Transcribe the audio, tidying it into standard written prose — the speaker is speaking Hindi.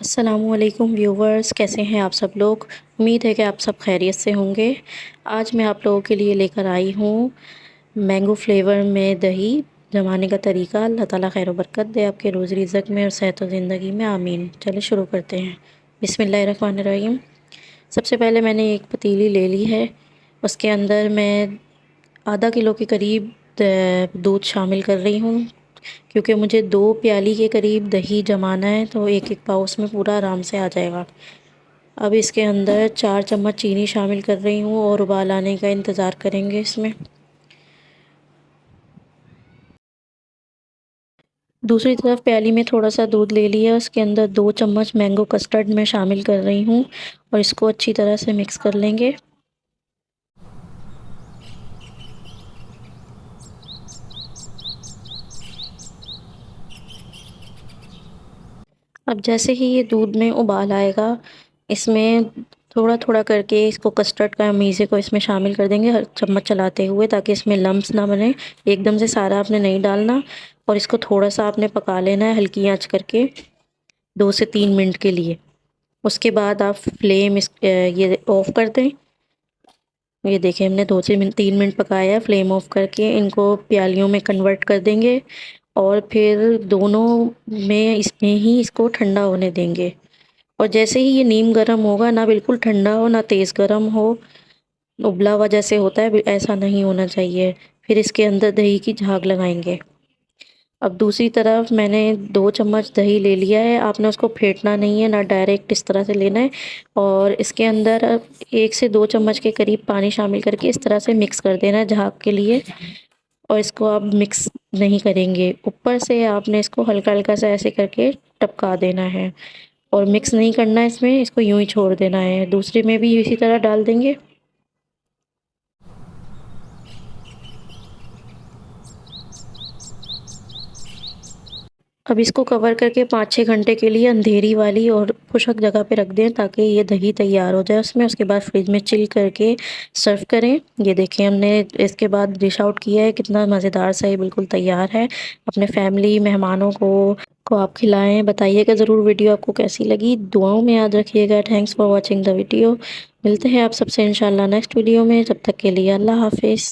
अस्सलामुअलैकुम व्यूवर्स, कैसे हैं आप सब लोग। उम्मीद है कि आप सब खैरियत से होंगे। आज मैं आप लोगों के लिए लेकर आई हूँ मैंगो फ्लेवर में दही जमाने का तरीका। अल्लाह ताला खैर व बरकत दे आपके रोज़ रिज़्क़ में और सेहत व ज़िंदगी में, आमीन। चलिए शुरू करते हैं। बिस्मिल्लाहिर्रहमानिर्रहीम। सबसे पहले मैंने एक पतीली ले ली है। उसके अंदर मैं आधा किलो के करीब दूध शामिल कर रही हूँ, क्योंकि मुझे 2 प्याली के करीब दही जमाना है, तो एक एक पाव उसमें पूरा आराम से आ जाएगा। अब इसके अंदर 4 चम्मच चीनी शामिल कर रही हूँ और उबाल आने का इंतज़ार करेंगे इसमें। दूसरी तरफ प्याली में थोड़ा सा दूध ले लिया, उसके अंदर 2 चम्मच मैंगो कस्टर्ड मैं शामिल कर रही हूँ और इसको अच्छी तरह से मिक्स कर लेंगे। अब जैसे ही ये दूध में उबाल आएगा, इसमें थोड़ा थोड़ा करके इसको कस्टर्ड का मीज़े को इसमें शामिल कर देंगे, हर चम्मच चलाते हुए, ताकि इसमें लम्स ना बने। एकदम से सारा आपने नहीं डालना और इसको थोड़ा सा आपने पका लेना है हल्की आंच करके 2 से 3 मिनट के लिए। उसके बाद आप फ्लेम ये ऑफ़ कर दें। ये देखिए हमने 2 से 3 मिनट पकाया है। फ्लेम ऑफ करके इनको प्यालियों में कन्वर्ट कर देंगे और फिर दोनों में इसमें ही इसको ठंडा होने देंगे। और जैसे ही ये नीम गर्म होगा, ना बिल्कुल ठंडा हो ना तेज़ गर्म हो, उबला हुआ जैसे होता है ऐसा नहीं होना चाहिए। फिर इसके अंदर दही की झाग लगाएंगे। अब दूसरी तरफ मैंने 2 चम्मच दही ले लिया है। आपने उसको फेंटना नहीं है, ना डायरेक्ट इस तरह से लेना है। और इसके अंदर 1 से 2 चम्मच के करीब पानी शामिल करके इस तरह से मिक्स कर देना है झाग के लिए। और इसको आप मिक्स नहीं करेंगे, ऊपर से आपने इसको हल्का हल्का सा ऐसे करके टपका देना है और मिक्स नहीं करना है इसमें, इसको यूं ही छोड़ देना है। दूसरे में भी इसी तरह डाल देंगे। अब इसको कवर करके 5-6 घंटे के लिए अंधेरी वाली और खुशक जगह पे रख दें, ताकि ये दही तैयार हो जाए उसमें। उसके बाद फ्रिज में चिल करके सर्व करें। ये देखिए हमने इसके बाद डिश आउट किया है, कितना मज़ेदार सा ये बिल्कुल तैयार है। अपने फैमिली मेहमानों को आप खिलाएं। बताइएगा ज़रूर वीडियो आपको कैसी लगी, दुआओं में याद रखिएगा। Thanks for watching the video. मिलते हैं आप सबसे इंशाल्लाह नेक्स्ट वीडियो में। जब तक के लिए अल्लाह हाफिज़।